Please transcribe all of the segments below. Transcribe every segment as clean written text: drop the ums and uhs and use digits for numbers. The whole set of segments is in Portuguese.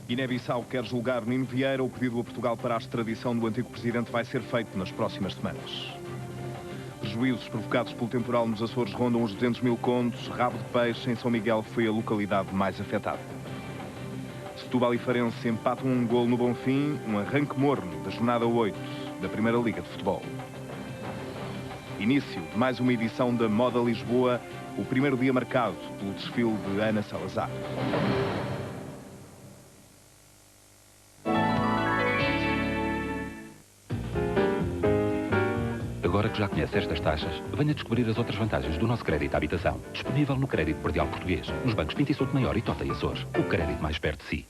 Guiné-Bissau quer julgar Nino Vieira. O pedido a Portugal para a extradição do antigo presidente vai ser feito nas próximas semanas. Prejuízos provocados pelo temporal nos Açores rondam os 200 mil contos. Rabo de Peixe, em São Miguel, foi a localidade mais afetada. Setúbal e Farense empatam um golo no Bonfim, um arranque morno da jornada 8 da Primeira Liga de Futebol. Início de mais uma edição da Moda Lisboa, o primeiro dia marcado pelo desfile de Ana Salazar. Agora que já conhece estas taxas, venha descobrir as outras vantagens do nosso crédito à habitação. Disponível no Crédito Predial Português, nos bancos Pinto e Souto Maior e Tota e Açores. O crédito mais perto de si.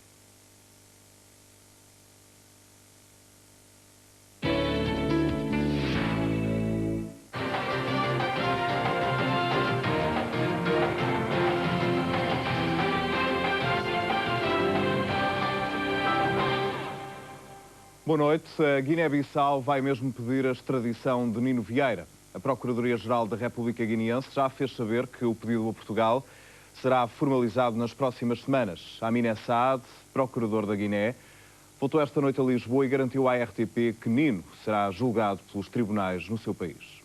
Boa noite. A Guiné-Bissau vai mesmo pedir a extradição de Nino Vieira. A Procuradoria-Geral da República Guineense já fez saber que o pedido a Portugal será formalizado nas próximas semanas. Amin Saad, procurador da Guiné, voltou esta noite a Lisboa e garantiu à RTP que Nino será julgado pelos tribunais no seu país.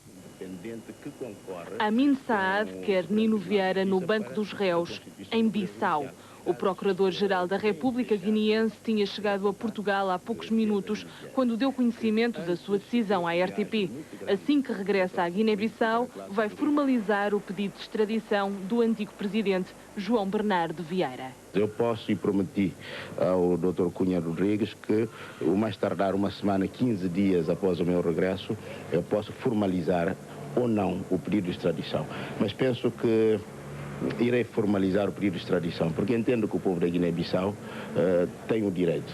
Amin Saad quer Nino Vieira no Banco dos Réus, em Bissau. O Procurador-Geral da República Guineense tinha chegado a Portugal há poucos minutos, quando deu conhecimento da sua decisão à RTP. Assim que regressa à Guiné-Bissau, vai formalizar o pedido de extradição do antigo presidente João Bernardo Vieira. Eu posso e prometi ao Dr. Cunha Rodrigues que, o mais tardar uma semana, 15 dias após o meu regresso, eu posso formalizar ou não o pedido de extradição. Mas penso que irei formalizar o pedido de extradição, porque entendo que o povo da Guiné-Bissau tem o direito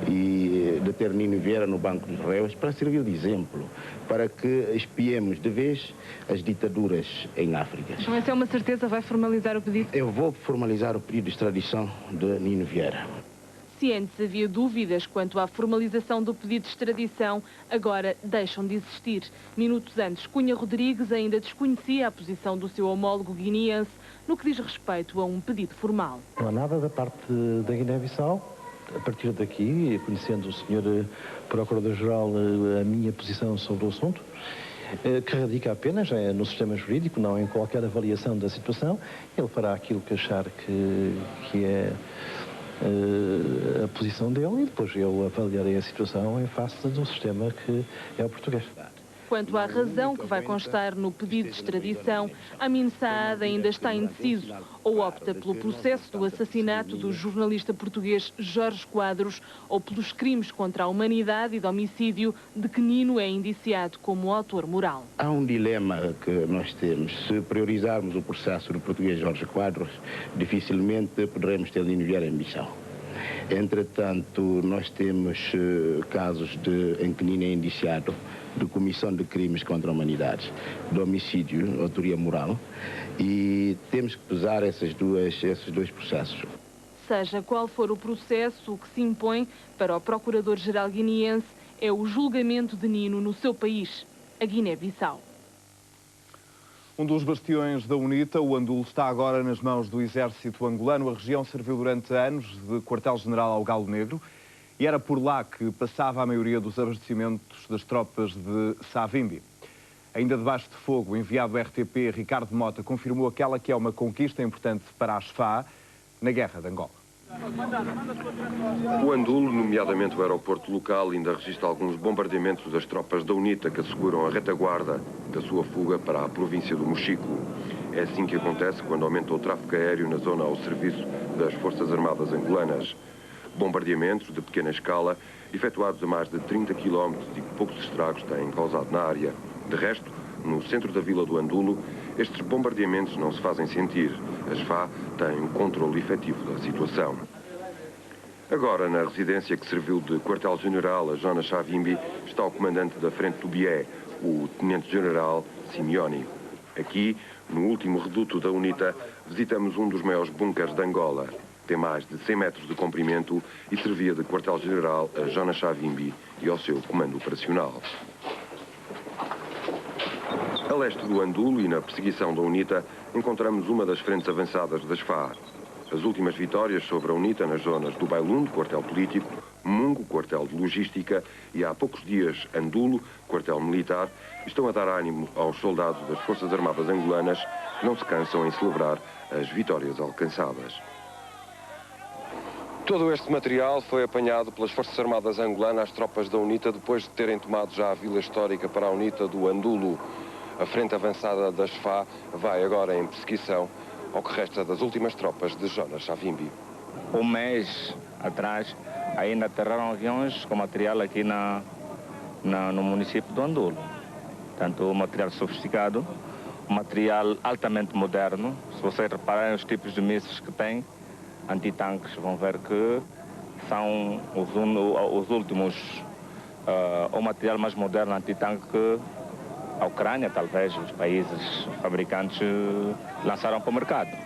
de ter Nino Vieira no Banco dos Réus para servir de exemplo, para que espiemos de vez as ditaduras em África. Então essa é uma certeza, vai formalizar o pedido? Eu vou formalizar o pedido de extradição de Nino Vieira. Se antes havia dúvidas quanto à formalização do pedido de extradição, agora deixam de existir. Minutos antes, Cunha Rodrigues ainda desconhecia a posição do seu homólogo guineense no que diz respeito a um pedido formal. Não há nada da parte da Guiné-Bissau. A partir daqui, conhecendo o Sr. Procurador-Geral a minha posição sobre o assunto, que radica apenas no sistema jurídico, não em qualquer avaliação da situação, ele fará aquilo que achar que é a posição dele e depois eu avaliarei a situação em face do sistema que é o português. Quanto à razão que vai constar no pedido de extradição, Amin Saad ainda está indeciso. Ou opta pelo processo do assassinato do jornalista português Jorge Quadros, ou pelos crimes contra a humanidade e de homicídio de que Nino é indiciado como autor moral. Há um dilema que nós temos. Se priorizarmos o processo do português Jorge Quadros, dificilmente poderemos ter Nino Vieira em Bissau. Entretanto, nós temos casos em que Nino é indiciado de comissão de crimes contra a humanidade, de homicídio, autoria moral, e temos que pesar esses dois processos. Seja qual for o processo, o que se impõe para o Procurador-Geral guineense é o julgamento de Nino no seu país, a Guiné-Bissau. Um dos bastiões da UNITA, o Andulo, está agora nas mãos do exército angolano. A região serviu durante anos de quartel-general ao Galo Negro e era por lá que passava a maioria dos abastecimentos das tropas de Savimbi. Ainda debaixo de fogo, o enviado RTP, Ricardo Mota, confirmou aquela que é uma conquista importante para a SFA na Guerra de Angola. O Andulo, nomeadamente o aeroporto local, ainda registra alguns bombardeamentos das tropas da UNITA que asseguram a retaguarda da sua fuga para a província do Mochico. É assim que acontece quando aumenta o tráfego aéreo na zona ao serviço das Forças Armadas angolanas. Bombardeamentos de pequena escala, efetuados a mais de 30 km e que poucos estragos têm causado na área. De resto, no centro da vila do Andulo, estes bombardeamentos não se fazem sentir. A SFA tem o controle efetivo da situação. Agora, na residência que serviu de quartel-general a Jonas Savimbi, está o comandante da frente do Bié, o tenente-general Simeoni. Aqui, no último reduto da UNITA, visitamos um dos maiores bunkers de Angola. Tem mais de 100 metros de comprimento e servia de quartel-general a Jonas Savimbi e ao seu comando operacional. A leste do Andulo e na perseguição da UNITA, encontramos uma das frentes avançadas da SFA. As últimas vitórias sobre a UNITA nas zonas do Bailundo, quartel político, Mungo, quartel de logística, e há poucos dias Andulo, quartel militar, estão a dar ânimo aos soldados das Forças Armadas angolanas que não se cansam em celebrar as vitórias alcançadas. Todo este material foi apanhado pelas Forças Armadas angolanas às tropas da UNITA depois de terem tomado já a vila histórica para a UNITA do Andulo. A frente avançada da SFA vai agora em perseguição ao que resta das últimas tropas de Jonas Savimbi. Um mês atrás, ainda aterraram aviões com material aqui no município do Andulo. Tanto material sofisticado, material altamente moderno. Se vocês repararem os tipos de mísseis que tem, antitanques, vão ver que são os últimos, o material mais moderno antitanque que a Ucrânia, talvez, os países fabricantes lançaram para o mercado.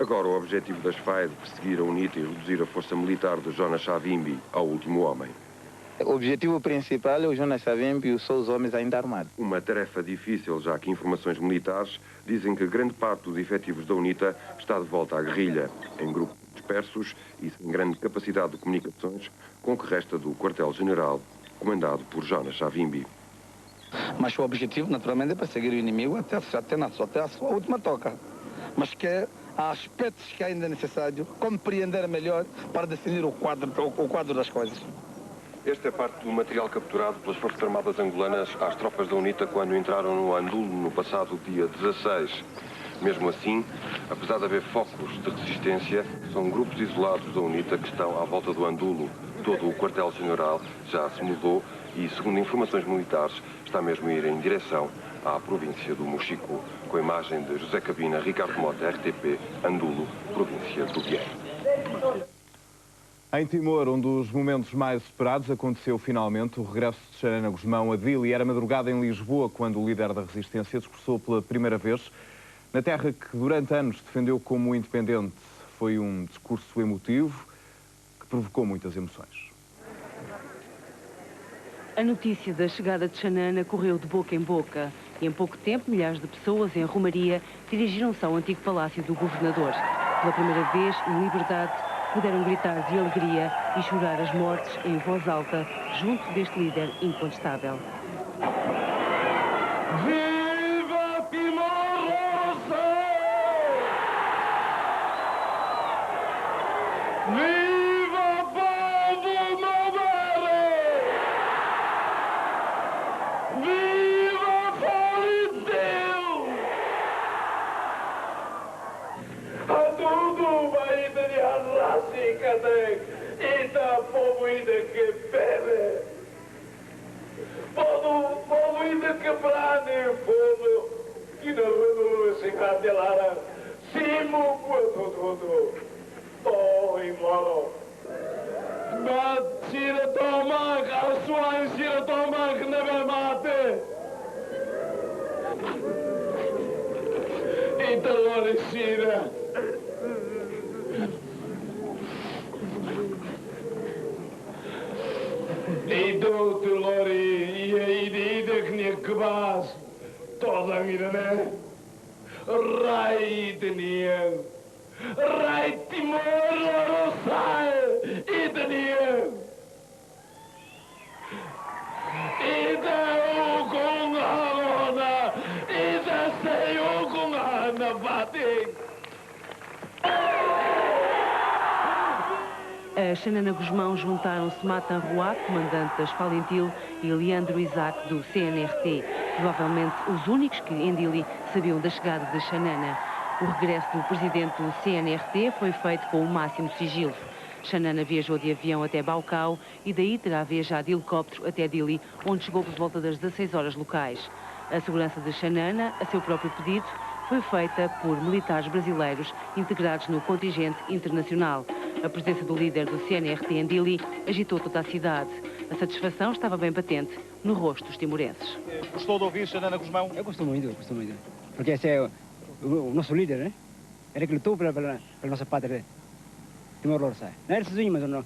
Agora o objetivo da SFA é de perseguir a UNITA e reduzir a força militar de Jonas Savimbi ao último homem. O objetivo principal é o Jonas Savimbi e os seus homens ainda armados. Uma tarefa difícil, já que informações militares dizem que grande parte dos efetivos da UNITA está de volta à guerrilha, em grupos dispersos e sem grande capacidade de comunicações com o que resta do quartel-general, comandado por Jonas Savimbi. Mas o objetivo, naturalmente, é perseguir o inimigo até a sua última toca. Mas que há aspectos que ainda é necessário compreender melhor para definir o quadro das coisas. Esta é parte do material capturado pelas Forças Armadas angolanas às tropas da UNITA quando entraram no Andulo no passado dia 16. Mesmo assim, apesar de haver focos de resistência, são grupos isolados da UNITA que estão à volta do Andulo. Todo o quartel-general já se mudou e, segundo informações militares, está mesmo a ir em direção à província do Mochico, com a imagem de José Cabina, Ricardo Mota, RTP, Andulo, província do Bié. Em Timor, um dos momentos mais esperados, aconteceu finalmente o regresso de Xanana Gusmão a Dili. Era madrugada em Lisboa quando o líder da resistência discursou pela primeira vez na terra que durante anos defendeu como independente. Foi um discurso emotivo que provocou muitas emoções. A notícia da chegada de Xanana correu de boca em boca e em pouco tempo milhares de pessoas em Romaria dirigiram-se ao antigo palácio do governador. Pela primeira vez, em liberdade, puderam gritar de alegria e chorar as mortes em voz alta junto deste líder incontestável. Viva Timor-Leste! Viva povo Mabere! Viva Politeu! A tudo vai de arrasi cadê? Ita povo ida que bebe. Povo ida que brane, povo que não renova se candelara. Simo quanto tudo. Oh, imoro. Mas tira toma, a sua tira toma que não vai mate. Então, tira. E do Lori e aí de que nem que vas toda a vida, né? Rai de ninguém. Rai Timor Leste e de ninguém. E da o com a lona e da sei o com a Ana Bate. A Xanana Gusmão juntaram-se Matan Roa, comandante das Falentil, e Leandro Isaac, do CNRT, provavelmente os únicos que em Dili sabiam da chegada de Xanana. O regresso do presidente do CNRT foi feito com o máximo sigilo. Xanana viajou de avião até Baucau e daí terá viajado de helicóptero até Dili, onde chegou por volta das 16 horas locais. A segurança de Xanana, a seu próprio pedido, foi feita por militares brasileiros integrados no contingente internacional. A presença do líder do CNRT em Dili agitou toda a cidade. A satisfação estava bem patente no rosto dos timorenses. Gostou de ouvir Xanana Gusmão? Eu gosto muito. Porque esse é o nosso líder, né? Ele que lutou pela nossa pátria, Timor-Leste. Não é sozinho, mas não,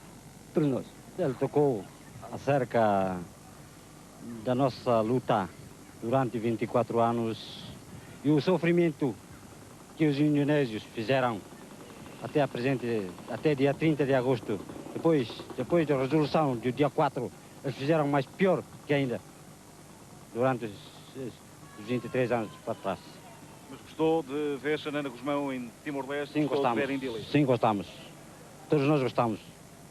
todos nós. Ele tocou acerca da nossa luta durante 24 anos e o sofrimento que os indonésios fizeram até dia 30 de agosto. Depois da resolução do dia 4, eles fizeram mais pior que ainda, durante os 23 anos para trás. Mas gostou de ver Xanana Gusmão em Timor-Leste? Sim, gostou gostamos. de ver em Dili? Sim, gostamos. Todos nós gostamos.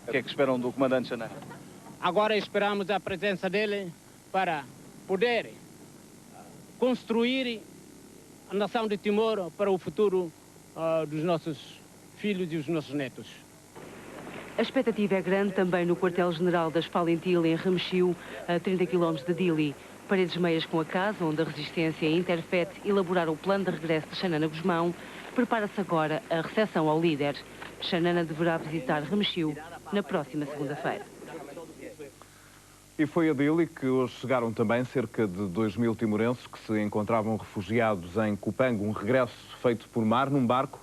O que é que esperam do comandante Xanana? Agora esperamos a presença dele para poder construir a nação de Timor para o futuro dos nossos filhos e os nossos netos. A expectativa é grande também no quartel-general das Falentil, em Remexiu, a 30 km de Dili. Paredes meias com a casa, onde a resistência Interfet elaboraram o plano de regresso de Xanana Gusmão, prepara-se agora a recepção ao líder. Xanana deverá visitar Remexiu na próxima segunda-feira. E foi a Dili que hoje chegaram também cerca de 2.000 timorenses que se encontravam refugiados em Cupango, um regresso feito por mar num barco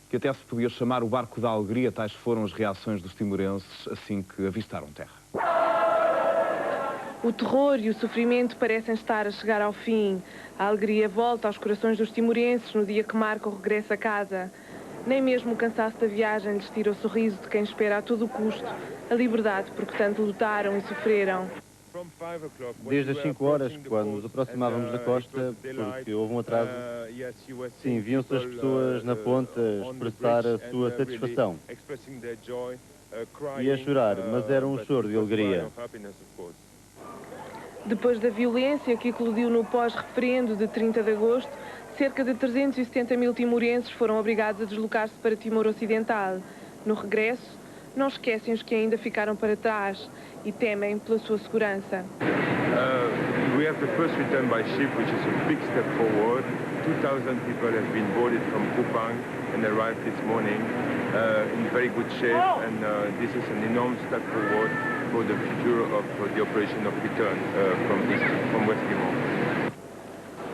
que até se podia chamar o barco da alegria. Tais foram as reações dos timorenses assim que avistaram terra. O terror e o sofrimento parecem estar a chegar ao fim. A alegria volta aos corações dos timorenses no dia que marca o regresso a casa. Nem mesmo o cansaço da viagem lhes tira o sorriso de quem espera a todo custo a liberdade por que tanto lutaram e sofreram. Desde as 5 horas, quando nos aproximávamos da costa, porque houve um atraso, sim, viam-se as pessoas na ponta expressar a sua satisfação e a chorar, mas era um choro de alegria. Depois da violência que eclodiu no pós-referendo de 30 de agosto, cerca de 370.000 timorenses foram obrigados a deslocar-se para Timor Ocidental. No regresso, não esquecem os que ainda ficaram para trás e temem pela sua segurança. We have the first return by ship, which is a big step forward. 2,000 people have been boarded from Kupang and arrived this morning in very good shape, and this is an enormous step forward for the future of the operation of return from West Timor.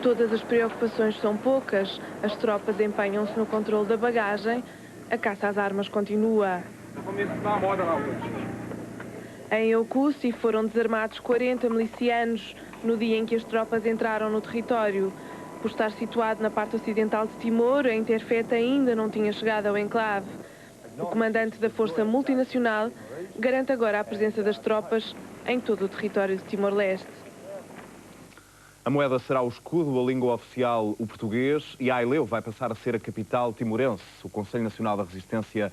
Todas as preocupações são poucas, as tropas empenham-se no controle da bagagem, a caça às armas continua. Em Eucussi foram desarmados 40 milicianos no dia em que as tropas entraram no território. Por estar situado na parte ocidental de Timor, a Interfet ainda não tinha chegado ao enclave. O comandante da Força Multinacional garante agora a presença das tropas em todo o território de Timor-Leste. A moeda será o escudo, a língua oficial o português e Aileu vai passar a ser a capital timorense. O Conselho Nacional da Resistência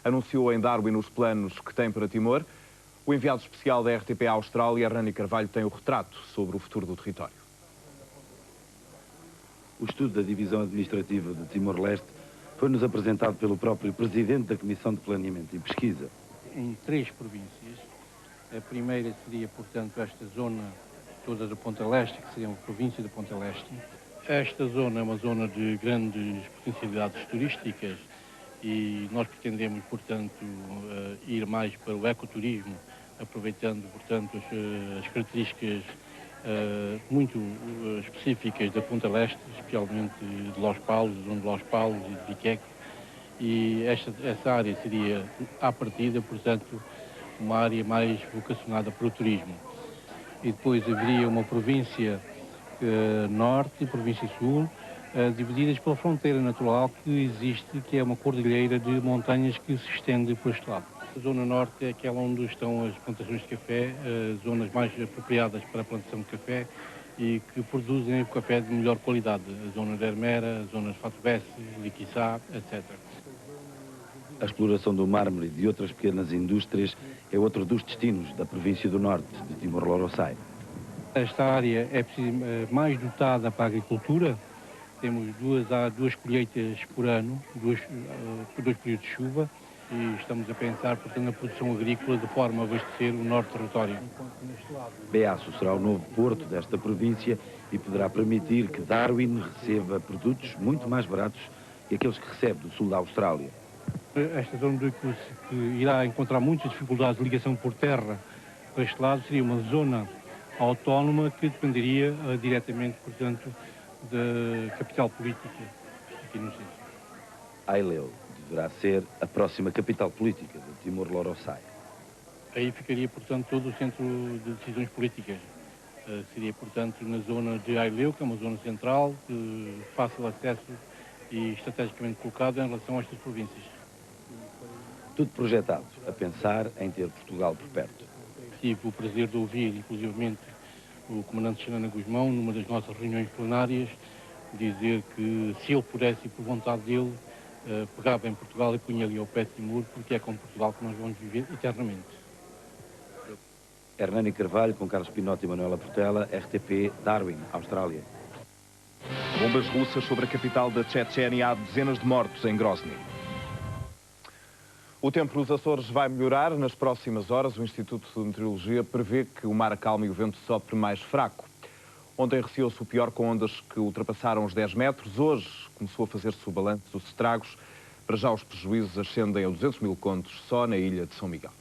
anunciou em Darwin os planos que tem para Timor. O enviado especial da RTP à Austrália, Rani Carvalho, tem o retrato sobre o futuro do território. O estudo da divisão administrativa de Timor-Leste foi-nos apresentado pelo próprio Presidente da Comissão de Planeamento e Pesquisa. Em 3 províncias. A primeira seria, portanto, esta zona toda da Ponta Leste, que seria uma província da Ponta Leste. Esta zona é uma zona de grandes potencialidades turísticas e nós pretendemos, portanto, ir mais para o ecoturismo, aproveitando, portanto, as características muito específicas da Ponta Leste, especialmente de Los Paulos, zona de Los Paulos e de Biqueque. E essa área seria, à partida, portanto, uma área mais vocacionada para o turismo. E depois haveria uma província norte e província sul, divididas pela fronteira natural que existe, que é uma cordilheira de montanhas que se estende por este lado. A zona norte é aquela onde estão as plantações de café, zonas mais apropriadas para a plantação de café e que produzem café de melhor qualidade. A zona de Hermera, a zona de Fato Besse, Liquiçá, etc. A exploração do mármore e de outras pequenas indústrias é outro dos destinos da província do norte de Timor-Leste. Esta área é mais dotada para a agricultura. Temos duas colheitas por ano, por 2 períodos de chuva, e estamos a pensar, portanto, na produção agrícola de forma a abastecer o norte do território. Beaço será o novo porto desta província e poderá permitir que Darwin receba produtos muito mais baratos que aqueles que recebe do sul da Austrália. Esta zona do Eucussi, que irá encontrar muitas dificuldades de ligação por terra para este lado, seria uma zona autónoma que dependeria diretamente, portanto, da capital política aqui no centro. Aileu deverá ser a próxima capital política de Timor-Leste. Aí ficaria, portanto, todo o centro de decisões políticas. Seria, portanto, na zona de Aileu, que é uma zona central, de fácil acesso e estrategicamente colocada em relação a estas províncias. Tudo projetado a pensar em ter Portugal por perto. Tive o prazer de ouvir, inclusivamente, o comandante Xanana Guzmão, numa das nossas reuniões plenárias, dizer que, se ele pudesse e por vontade dele, pegava em Portugal e punha ali ao pé de Timor, porque é com Portugal que nós vamos viver eternamente. Hernani Carvalho, com Carlos Pinotti e Manuela Portela, RTP, Darwin, Austrália. Bombas russas sobre a capital da Chechênia, há dezenas de mortos em Grozny. O tempo nos Açores vai melhorar nas próximas horas. O Instituto de Meteorologia prevê que o mar acalme e o vento sopre mais fraco. Ontem receou-se o pior com ondas que ultrapassaram os 10 metros. Hoje começou a fazer-se o balanço dos estragos. Para já os prejuízos ascendem a 200 mil contos só na ilha de São Miguel.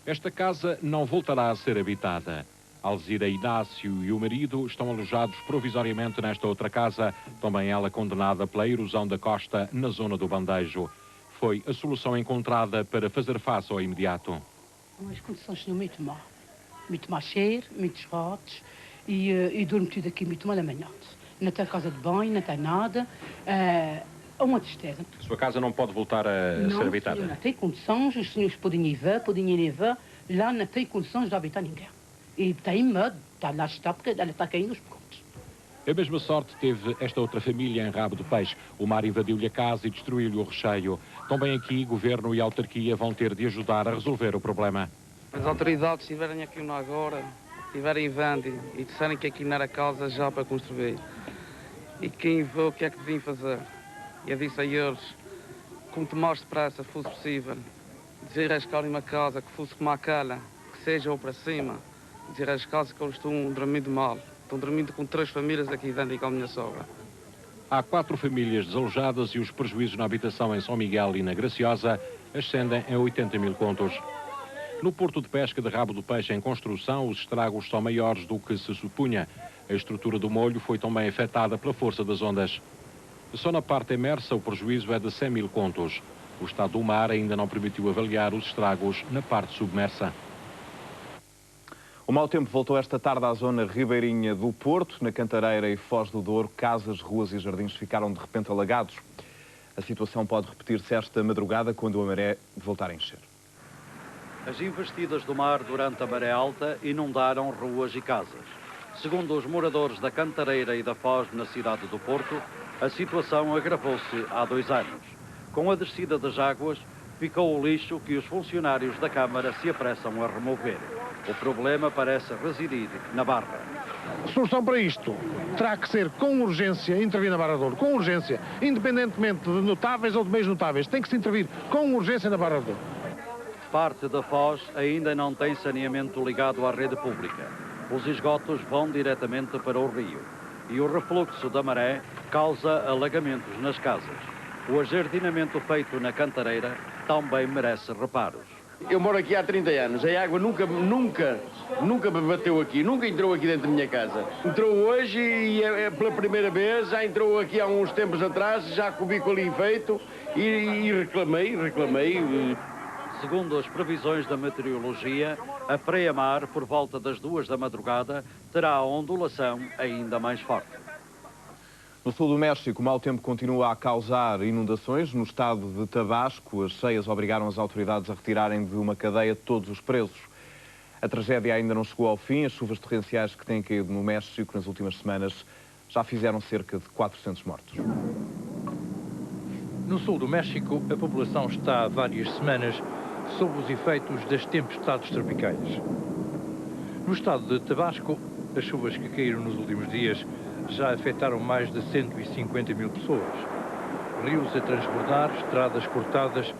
Esta casa não voltará a ser habitada. Alzira Inácio e o marido estão alojados provisoriamente nesta outra casa, também ela condenada pela erosão da costa na zona do Bandejo. Foi a solução encontrada para fazer face ao imediato. As condições são muito más cheiro, muitos ratos e durmo tudo aqui muito mal amanhado. Não tem casa de banho, não tem nada. É uma tristeza. A sua casa não pode voltar a ser habitada? Não tem condições, os senhores podem ir ver, lá não tem condições de habitar ninguém. E tem medo, lá está, porque ela está caindo os pontos. A mesma sorte teve esta outra família em Rabo do Peixe. O mar invadiu-lhe a casa e destruiu-lhe o recheio. Também aqui, governo e autarquia vão ter de ajudar a resolver o problema. As autoridades estiverem aqui agora, estiverem vendo e disserem que aqui não era casa já para construir. E quem vê o que é que deviam fazer. Eu disse a eles, quanto mais depressa fosse possível, desarrascarem uma casa que fosse como aquela, que seja ou para cima, desarrascar que eles estão dormindo mal. Estão dormindo com 3 famílias aqui dentro e com a minha sogra. Há 4 famílias desalojadas e os prejuízos na habitação em São Miguel e na Graciosa ascendem a 80 mil contos. No porto de pesca de Rabo do Peixe em construção, os estragos são maiores do que se supunha. A estrutura do molho foi também afetada pela força das ondas. Só na parte emersa o prejuízo é de 100 mil contos. O estado do mar ainda não permitiu avaliar os estragos na parte submersa. O mau tempo voltou esta tarde à zona ribeirinha do Porto. Na Cantareira e Foz do Douro, casas, ruas e jardins ficaram de repente alagados. A situação pode repetir-se esta madrugada quando a maré voltar a encher. As investidas do mar durante a maré alta inundaram ruas e casas. Segundo os moradores da Cantareira e da Foz, na cidade do Porto, a situação agravou-se há 2 anos. Com a descida das águas, ficou o lixo que os funcionários da Câmara se apressam a remover. O problema parece residir na Barra. A solução para isto terá que ser, com urgência, intervir na Barra do Douro. Com urgência. Independentemente de notáveis ou de meios notáveis. Tem que se intervir com urgência na Barra do Douro. Parte da Foz ainda não tem saneamento ligado à rede pública. Os esgotos vão diretamente para o rio. E o refluxo da maré causa alagamentos nas casas. O ajardinamento feito na Cantareira também merece reparos. Eu moro aqui há 30 anos, a água nunca me bateu aqui, nunca entrou aqui dentro da minha casa. Entrou hoje e pela primeira vez, já entrou aqui há uns tempos atrás, já com o bico ali feito e reclamei. Segundo as previsões da meteorologia, a freia-mar, por volta das 2 da madrugada, terá a ondulação ainda mais forte. No sul do México, o mau tempo continua a causar inundações. No estado de Tabasco, as cheias obrigaram as autoridades a retirarem de uma cadeia todos os presos. A tragédia ainda não chegou ao fim. As chuvas torrenciais que têm caído no México nas últimas semanas já fizeram cerca de 400 mortos. No sul do México, a população está há várias semanas sob os efeitos das tempestades tropicais. No estado de Tabasco, as chuvas que caíram nos últimos dias já afetaram mais de 150 mil pessoas. Rios a transbordar, estradas cortadas,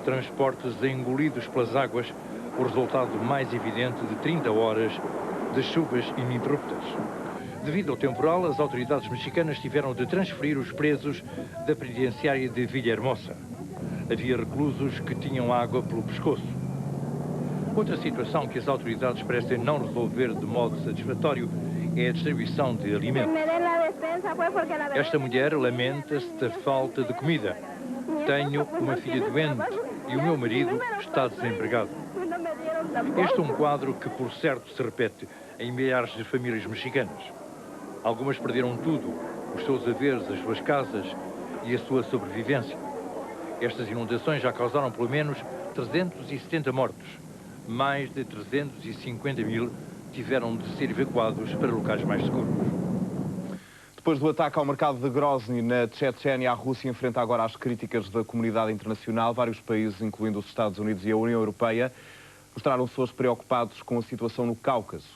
transportes engolidos pelas águas, o resultado mais evidente de 30 horas de chuvas ininterruptas. Devido ao temporal, as autoridades mexicanas tiveram de transferir os presos da penitenciária de Villahermosa. Havia reclusos que tinham água pelo pescoço. Outra situação que as autoridades parecem não resolver de modo satisfatório é a distribuição de alimentos. Esta mulher lamenta-se da falta de comida. Tenho uma filha doente e o meu marido está desempregado. Este é um quadro que, por certo, se repete em milhares de famílias mexicanas. Algumas perderam tudo, os seus haveres, as suas casas e a sua sobrevivência. Estas inundações já causaram pelo menos 370 mortos. Mais de 350.000 tiveram de ser evacuados para locais mais seguros. Depois do ataque ao mercado de Grozny, na Chechênia, a Rússia enfrenta agora as críticas da comunidade internacional. Vários países, incluindo os Estados Unidos e a União Europeia, mostraram-se hoje preocupados com a situação no Cáucaso.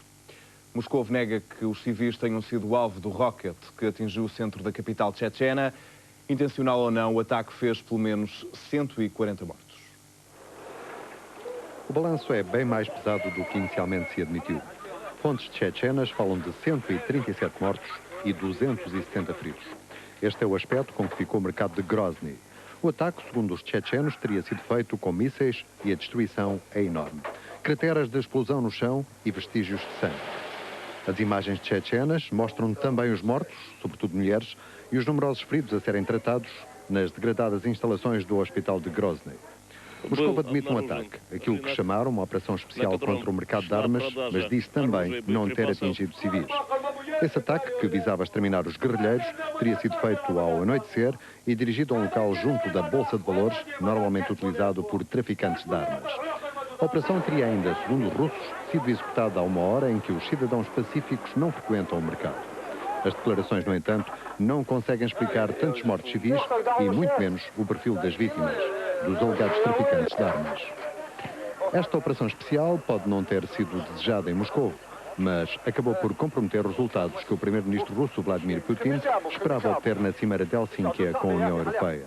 Moscou nega que os civis tenham sido alvo do rocket que atingiu o centro da capital chechena. Intencional ou não, o ataque fez pelo menos 140 mortos. O balanço é bem mais pesado do que inicialmente se admitiu. Fontes chechenas falam de 137 mortos e 270 feridos. Este é o aspecto com que ficou o mercado de Grozny. O ataque, segundo os chechenos, teria sido feito com mísseis e a destruição é enorme. Crateras de explosão no chão e vestígios de sangue. As imagens chechenas mostram também os mortos, sobretudo mulheres, e os numerosos feridos a serem tratados nas degradadas instalações do hospital de Grozny. Moscou admite um ataque, aquilo que chamaram uma operação especial contra o mercado de armas, mas disse também não ter atingido civis. Esse ataque, que visava exterminar os guerrilheiros, teria sido feito ao anoitecer e dirigido a um local junto da Bolsa de Valores, normalmente utilizado por traficantes de armas. A operação teria ainda, segundo os russos, sido executada a uma hora em que os cidadãos pacíficos não frequentam o mercado. As declarações, no entanto, não conseguem explicar tantos mortos civis e muito menos o perfil das vítimas, dos alegados traficantes de armas. Esta operação especial pode não ter sido desejada em Moscou, mas acabou por comprometer resultados que o primeiro-ministro russo Vladimir Putin esperava obter na cimeira de Helsínquia com a União Europeia.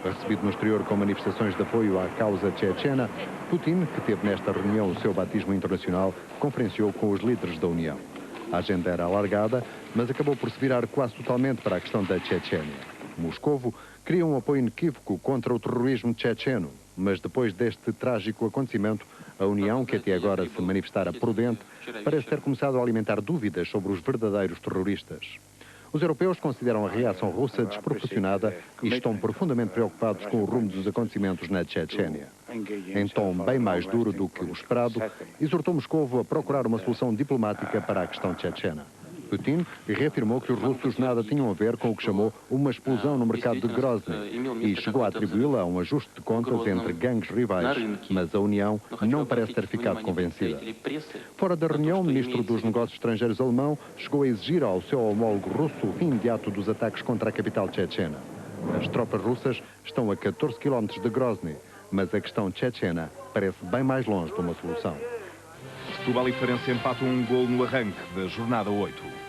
Recebido no exterior com manifestações de apoio à causa chechena, Putin, que teve nesta reunião o seu batismo internacional, conferenciou com os líderes da União. A agenda era alargada, mas acabou por se virar quase totalmente para a questão da Chechênia. Moscovo queria um apoio inequívoco contra o terrorismo checheno, mas depois deste trágico acontecimento, a União, que até agora se manifestara prudente, parece ter começado a alimentar dúvidas sobre os verdadeiros terroristas. Os europeus consideram a reação russa desproporcionada e estão profundamente preocupados com o rumo dos acontecimentos na Chechênia. Em tom bem mais duro do que o esperado, exortou Moscovo a procurar uma solução diplomática para a questão chechena. Putin reafirmou que os russos nada tinham a ver com o que chamou uma explosão no mercado de Grozny e chegou a atribuí-la a um ajuste de contas entre gangues rivais, mas a União não parece ter ficado convencida. Fora da reunião, o ministro dos Negócios Estrangeiros alemão chegou a exigir ao seu homólogo russo o fim imediato dos ataques contra a capital chechena. As tropas russas estão a 14 km de Grozny, mas a questão chechena parece bem mais longe de uma solução. Setúbal e Farense empatam um golo no arranque da jornada 8.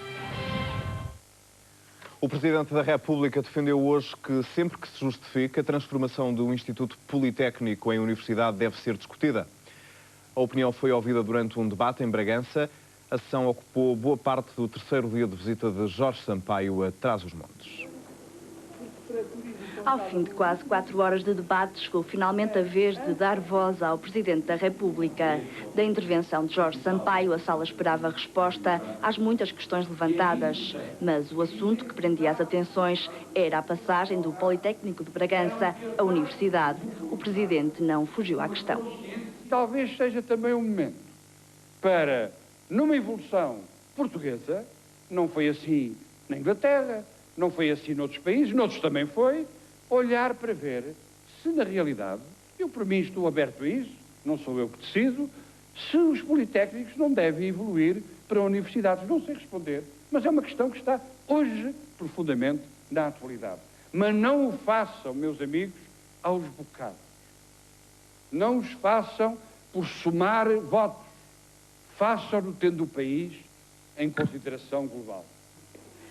O Presidente da República defendeu hoje que, sempre que se justifique, a transformação do Instituto Politécnico em universidade deve ser discutida. A opinião foi ouvida durante um debate em Bragança. A sessão ocupou boa parte do terceiro dia de visita de Jorge Sampaio a Trás-os-Montes. Ao fim de quase 4 horas de debate, chegou finalmente a vez de dar voz ao Presidente da República. Da intervenção de Jorge Sampaio, a sala esperava resposta às muitas questões levantadas. Mas o assunto que prendia as atenções era a passagem do Politécnico de Bragança à Universidade. O Presidente não fugiu à questão. Talvez seja também um momento para, numa evolução portuguesa, não foi assim na Inglaterra, não foi assim noutros países, noutros também foi, olhar para ver se na realidade, eu para mim estou aberto a isso, não sou eu que decido, se os politécnicos não devem evoluir para universidades. Não sei responder, mas é uma questão que está hoje profundamente na atualidade. Mas não o façam, meus amigos, aos bocados. Não os façam por somar votos. Façam-no tendo o país em consideração global.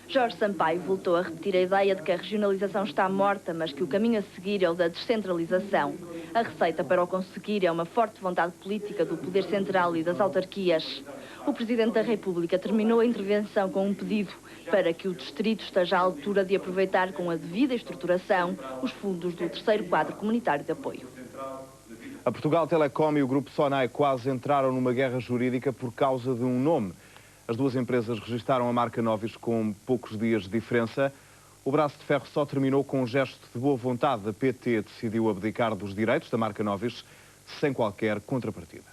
Jorge Sampaio voltou a repetir a ideia de que a regionalização está morta, mas que o caminho a seguir é o da descentralização. A receita para o conseguir é uma forte vontade política do poder central e das autarquias. O Presidente da República terminou a intervenção com um pedido para que o Distrito esteja à altura de aproveitar com a devida estruturação os fundos do terceiro quadro comunitário de apoio. A Portugal Telecom e o Grupo Sonai quase entraram numa guerra jurídica por causa de um nome. As duas empresas registaram a marca Novis com poucos dias de diferença. O braço de ferro só terminou com um gesto de boa vontade. A PT decidiu abdicar dos direitos da marca Novis sem qualquer contrapartida.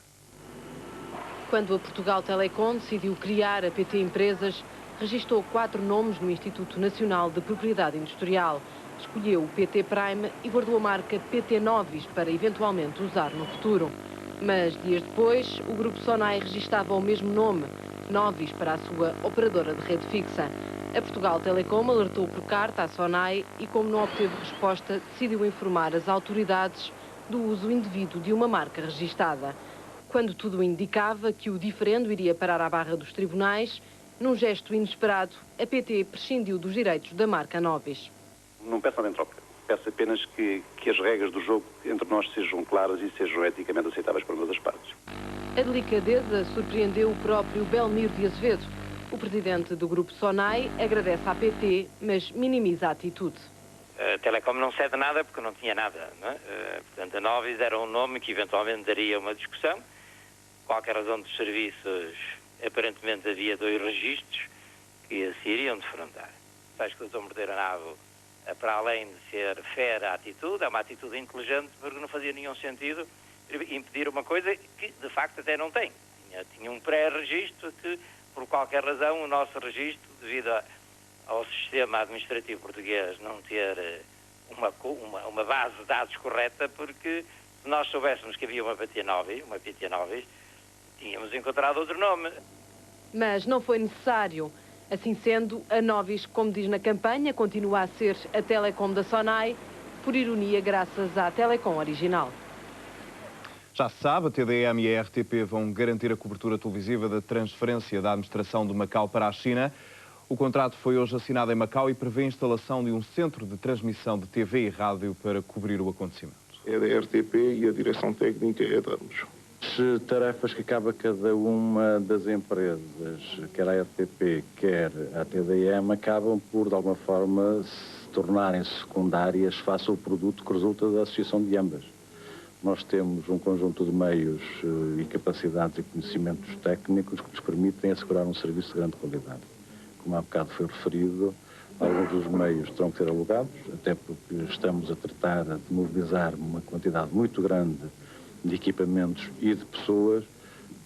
Quando a Portugal Telecom decidiu criar a PT Empresas, registrou 4 nomes no Instituto Nacional de Propriedade Industrial. escolheu o PT Prime e guardou a marca PT Novis para eventualmente usar no futuro. Mas dias depois, o grupo Sonai registava o mesmo nome, Novis, para a sua operadora de rede fixa. A Portugal Telecom alertou por carta à Sonai e, como não obteve resposta, decidiu informar as autoridades do uso indevido de uma marca registada. Quando tudo indicava que o diferendo iria parar à barra dos tribunais, num gesto inesperado, a PT prescindiu dos direitos da marca Novis. Não peço nada em troca. Peço apenas que as regras do jogo entre nós sejam claras e sejam eticamente aceitáveis para ambas as partes. A delicadeza surpreendeu o próprio Belmiro de Azevedo. O presidente do grupo Sonai agradece à PT, mas minimiza a atitude. A Telecom não cede nada porque não tinha nada, não é? Portanto, a Novis era um nome que eventualmente daria uma discussão. Qualquer razão dos serviços, aparentemente havia 2 registros que se iriam defrontar. Acho que o Dr. Morteiro Navo, para além de ser fera a atitude, é uma atitude inteligente, porque não fazia nenhum sentido impedir uma coisa que de facto até não tem. Tinha um pré-registro que, por qualquer razão, o nosso registro, devido ao sistema administrativo português não ter uma base de dados correta, porque se nós soubéssemos que havia uma PT Novis, tínhamos encontrado outro nome. Mas não foi necessário. Assim sendo, a Novis, como diz na campanha, continua a ser a Telecom da Sonai, por ironia, graças à Telecom original. Já se sabe, a TDM e a RTP vão garantir a cobertura televisiva da transferência da administração de Macau para a China. O contrato foi hoje assinado em Macau e prevê a instalação de um centro de transmissão de TV e rádio para cobrir o acontecimento. É da RTP e a direção técnica é da AMS. As tarefas que acaba cada uma das empresas, quer a RTP, quer a TDM, acabam por, de alguma forma, se tornarem secundárias face ao produto que resulta da associação de ambas. Nós temos um conjunto de meios e capacidades e conhecimentos técnicos que nos permitem assegurar um serviço de grande qualidade. Como há bocado foi referido, alguns dos meios terão que ser alugados, até porque estamos a tratar de mobilizar uma quantidade muito grande de equipamentos e de pessoas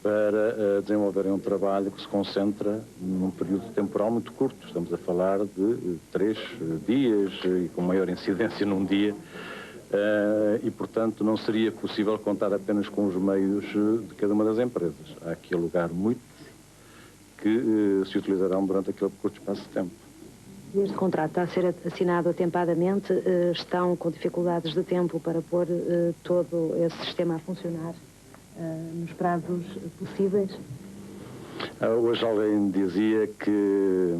para desenvolverem um trabalho que se concentra num período temporal muito curto. Estamos a falar de 3 dias e com maior incidência num dia e, portanto, não seria possível contar apenas com os meios de cada uma das empresas. Há que alugar muitos que se utilizarão durante aquele curto espaço de tempo. Este contrato está a ser assinado atempadamente, estão com dificuldades de tempo para pôr todo esse sistema a funcionar nos prazos possíveis? Hoje alguém dizia que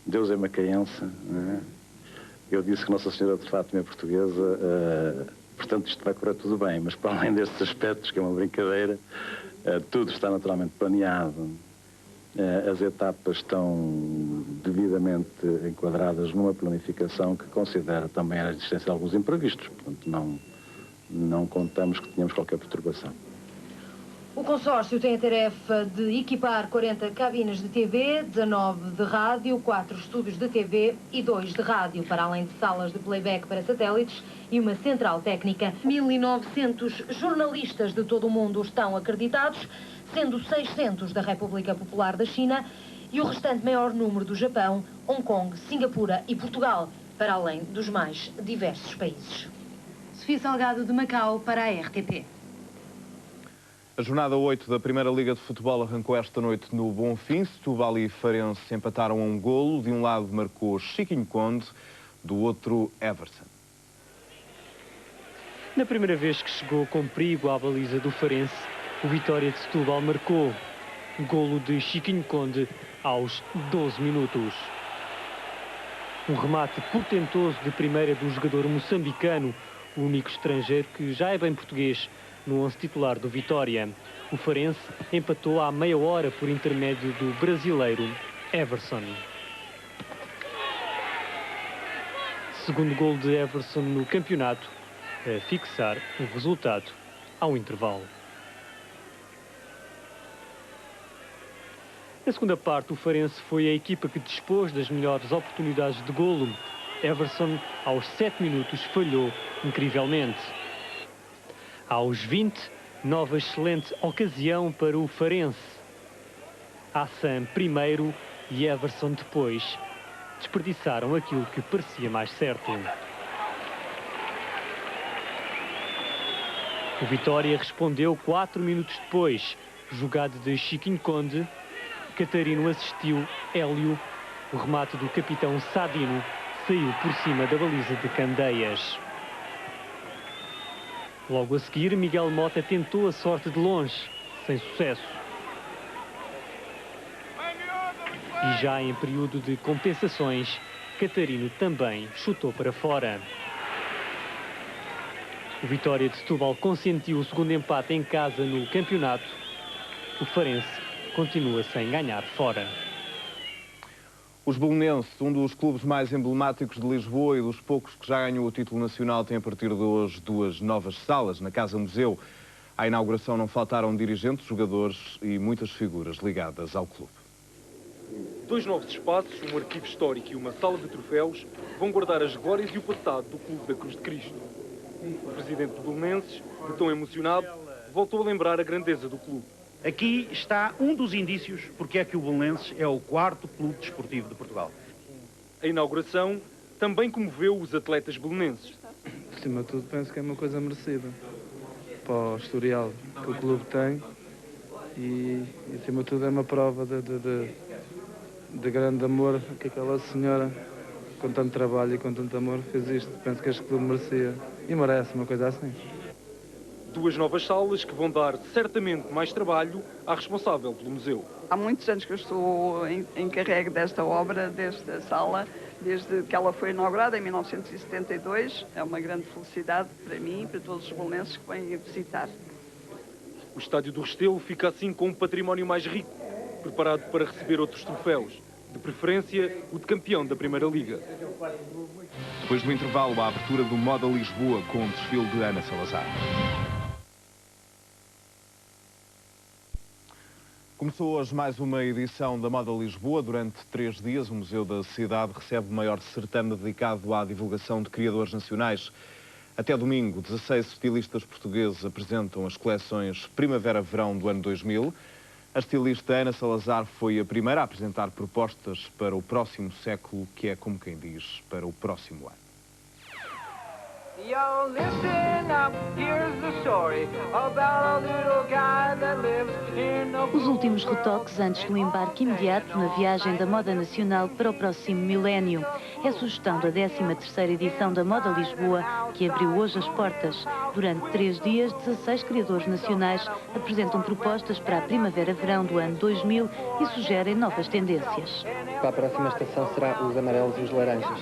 Deus é macaense, não é? Eu disse que Nossa Senhora de Fátima é portuguesa, portanto isto vai correr tudo bem, mas para além destes aspectos, que é uma brincadeira, tudo está naturalmente planeado. As etapas estão devidamente enquadradas numa planificação que considera também a existência de alguns imprevistos. Portanto, não contamos que tenhamos qualquer perturbação. O consórcio tem a tarefa de equipar 40 cabines de TV, 19 de rádio, 4 estúdios de TV e 2 de rádio, para além de salas de playback para satélites e uma central técnica. 1.900 jornalistas de todo o mundo estão acreditados, sendo 600 da República Popular da China e o restante maior número do Japão, Hong Kong, Singapura e Portugal, para além dos mais diversos países. Sofia Salgado, de Macau, para a RTP. A jornada 8 da Primeira Liga de Futebol arrancou esta noite no Bonfim. Setúbal e Farense empataram a um golo. De um lado marcou Chiquinho Conde, do outro Everson. Na primeira vez que chegou com perigo à baliza do Farense, o Vitória de Setúbal marcou. Golo de Chiquinho Conde aos 12 minutos. Um remate portentoso de primeira do jogador moçambicano, o único estrangeiro que já é bem português, no 11 titular do Vitória. O Farense empatou à meia hora por intermédio do brasileiro Everson. Segundo gol de Everson no campeonato, a fixar o resultado ao intervalo. Na segunda parte, o Farense foi a equipa que dispôs das melhores oportunidades de golo. Everson, aos 7 minutos, falhou incrivelmente. Aos 20, nova excelente ocasião para o Farense. Hassan primeiro e Everson depois. desperdiçaram aquilo que parecia mais certo. O Vitória respondeu 4 minutos depois. Jogada de Chiquinho Conde, Catarino assistiu, Hélio. O remate do capitão Sadino saiu por cima da baliza de Candeias. Logo a seguir, Miguel Mota tentou a sorte de longe, sem sucesso. E já em período de compensações, Catarino também chutou para fora. O Vitória de Setúbal consentiu o segundo empate em casa no campeonato. O Farense continua sem ganhar fora. Os belenenses, um dos clubes mais emblemáticos de Lisboa e dos poucos que já ganhou o título nacional, tem a partir de hoje 2 novas salas na Casa Museu. À inauguração não faltaram dirigentes, jogadores e muitas figuras ligadas ao clube. 2 novos espaços, um arquivo histórico e uma sala de troféus, vão guardar as glórias e o passado do Clube da Cruz de Cristo. O presidente do Belenenses, de tão emocionado, voltou a lembrar a grandeza do clube. Aqui está um dos indícios porque é que o Belenenses é o 4º clube desportivo de Portugal. A inauguração também comoveu os atletas belenenses. Acima de tudo, penso que é uma coisa merecida para o historial que o clube tem e acima de tudo, é uma prova de grande amor que aquela senhora, com tanto trabalho e com tanto amor, fez isto. Penso que este clube merecia e merece uma coisa assim. 2 novas salas que vão dar certamente mais trabalho à responsável pelo museu. Há muitos anos que eu estou encarregue desta obra, desta sala, desde que ela foi inaugurada em 1972. É uma grande felicidade para mim e para todos os belenenses que vêm visitar. O Estádio do Restelo fica assim com um património mais rico, preparado para receber outros troféus, de preferência o de campeão da Primeira Liga. Depois do intervalo, a abertura do Moda Lisboa com o desfile de Ana Salazar. Começou hoje mais uma edição da Moda Lisboa. Durante 3 dias, o Museu da Cidade recebe o maior certame dedicado à divulgação de criadores nacionais. Até domingo, 16 estilistas portugueses apresentam as coleções Primavera-Verão do ano 2000. A estilista Ana Salazar foi a primeira a apresentar propostas para o próximo século, que é, como quem diz, para o próximo ano. Yo, listen up, here's the story about a little guy that lives in a... Os últimos retoques antes do embarque imediato na viagem da moda nacional para o próximo milénio. É a sugestão da 13ª edição da Moda Lisboa, que abriu hoje as portas. Durante 3 dias, 16 criadores nacionais apresentam propostas para a Primavera-Verão do ano 2000 e sugerem novas tendências. Para a próxima estação será os amarelos e os laranjas.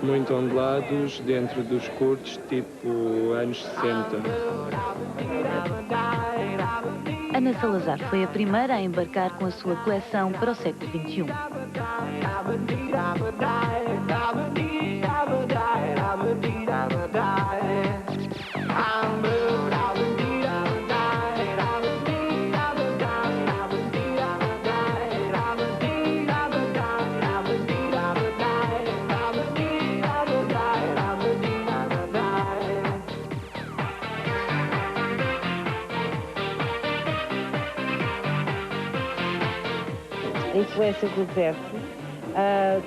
Muito ondulados, dentro dos curtos, tipo anos 60. Ana Salazar foi a primeira a embarcar com a sua coleção para o século XXI. Influência do deserto,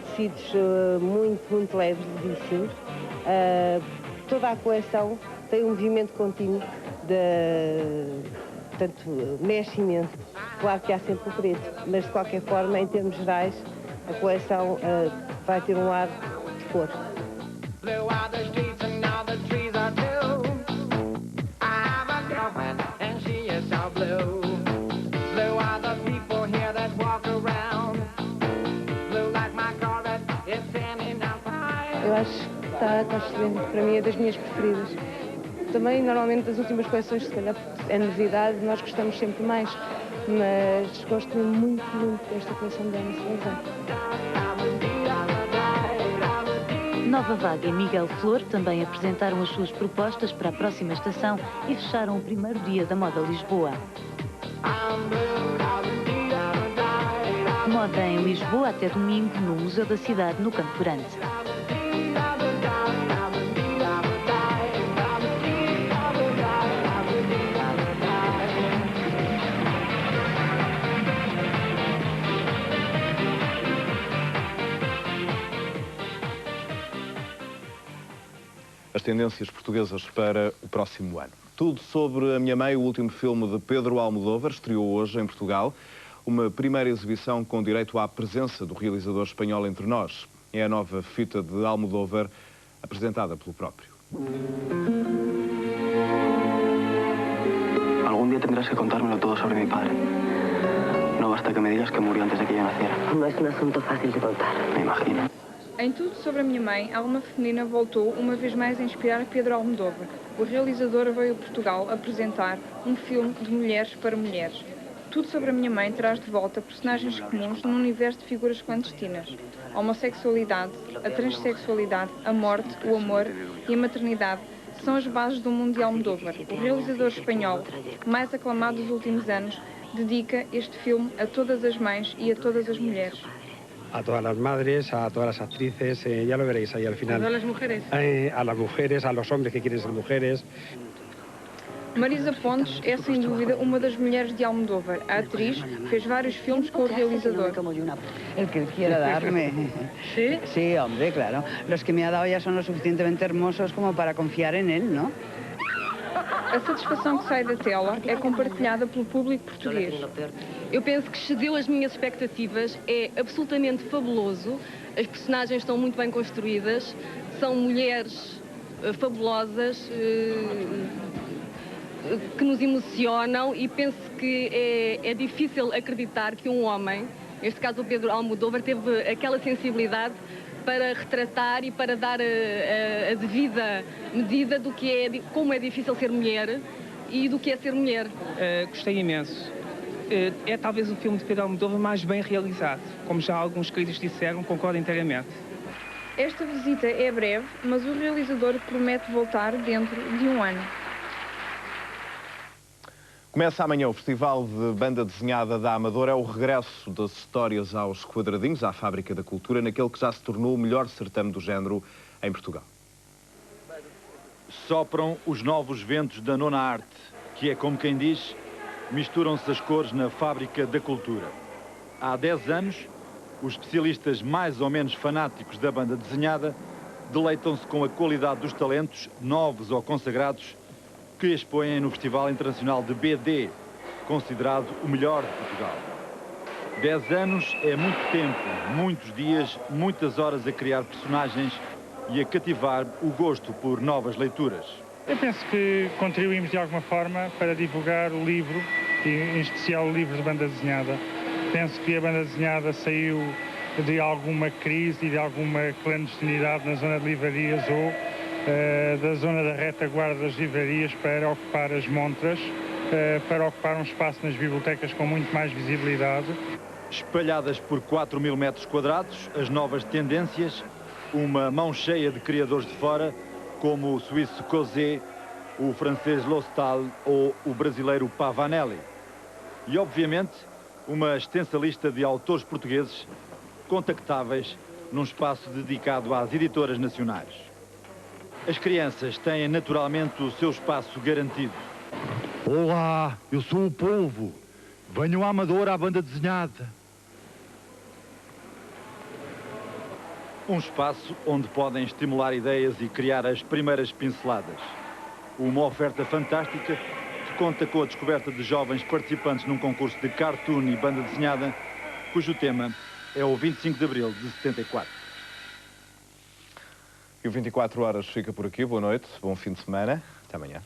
tecidos muito leves, levíssimos. Toda a coleção tem um movimento contínuo, portanto, mexe imenso. Claro que há sempre o preto, mas de qualquer forma, em termos gerais, a coleção vai ter um ar de cor. Eu acho que está excelente, para mim é das minhas preferidas. Também, normalmente, das últimas coleções, se calhar é novidade, nós gostamos sempre mais, mas gosto muito desta coleção da Ana Salazar. Nova Vaga e Miguel Flor também apresentaram as suas propostas para a próxima estação e fecharam o primeiro dia da Moda Lisboa. Moda em Lisboa até domingo no Museu da Cidade, no Campo Grande. as tendências portuguesas para o próximo ano. Tudo sobre A Minha Mãe, o último filme de Pedro Almodóvar, estreou hoje em Portugal. Uma primeira exibição com direito à presença do realizador espanhol entre nós. É a nova fita de Almodóvar, apresentada pelo próprio. Algún día tendrás que contármelo todo sobre mi padre. No basta que me digas que murió antes de que yo naciera. No es un asunto fácil de contar. Me imagino. Em Tudo sobre a Minha Mãe, a alma feminina voltou uma vez mais a inspirar Pedro Almodóvar. O realizador veio a Portugal apresentar um filme de mulheres para mulheres. Tudo sobre a Minha Mãe traz de volta personagens comuns num universo de figuras clandestinas. A homossexualidade, a transexualidade, a morte, o amor e a maternidade são as bases do mundo de Almodóvar. O realizador espanhol, mais aclamado dos últimos anos, dedica este filme a todas as mães e a todas as mulheres. A todas las madres, a todas las actrices, ya lo veréis ahí al final. ¿A todas las mujeres? A las mujeres, a los hombres que quieren ser mujeres. Marisa Pontes é, sem dúvida, uma das mulheres de Almodóvar. A atriz fez vários filmes com o realizador. El que él quiera darme. ¿Sí? Sí, hombre, claro. Los que me ha dado ya son lo suficientemente hermosos como para confiar en él, ¿no? A satisfação que sai da tela é compartilhada pelo público português. Eu penso que excedeu as minhas expectativas, é absolutamente fabuloso, as personagens estão muito bem construídas, são mulheres fabulosas, que nos emocionam, e penso que é difícil acreditar que um homem, neste caso o Pedro Almodóvar, teve aquela sensibilidade para retratar e para dar a devida medida do que é, como é difícil ser mulher e do que é ser mulher. Gostei imenso. É talvez o filme de Pedro Almodóvar mais bem realizado. Como já alguns críticos disseram, concordo inteiramente. Esta visita é breve, mas o realizador promete voltar dentro de um ano. Começa amanhã o Festival de Banda Desenhada da Amadora. É o regresso das histórias aos quadradinhos, à Fábrica da Cultura, naquele que já se tornou o melhor certame do género em Portugal. Sopram os novos ventos da nona arte, que é, como quem diz, misturam-se as cores na Fábrica da Cultura. Há 10 anos, os especialistas mais ou menos fanáticos da banda desenhada deleitam-se com a qualidade dos talentos, novos ou consagrados, que expõem no Festival Internacional de BD, considerado o melhor de Portugal. 10 anos é muito tempo, muitos dias, muitas horas a criar personagens e a cativar o gosto por novas leituras. Eu penso que contribuímos de alguma forma para divulgar o livro, em especial o livro de banda desenhada. Penso que a banda desenhada saiu de alguma crise e de alguma clandestinidade na zona de livrarias ou da zona da retaguarda das livrarias para ocupar as montras, para ocupar um espaço nas bibliotecas com muito mais visibilidade. Espalhadas por 4.000 metros quadrados, as novas tendências, uma mão cheia de criadores de fora, como o suíço Cosé, o francês Lostal ou o brasileiro Pavanelli. E, obviamente, uma extensa lista de autores portugueses contactáveis num espaço dedicado às editoras nacionais. As crianças têm naturalmente o seu espaço garantido. Olá, eu sou o Polvo. Venham à Amadora à banda desenhada. Um espaço onde podem estimular ideias e criar as primeiras pinceladas. Uma oferta fantástica que conta com a descoberta de jovens participantes num concurso de cartoon e banda desenhada, cujo tema é o 25 de Abril de 74. E o 24 Horas fica por aqui. Boa noite, bom fim de semana. Até amanhã.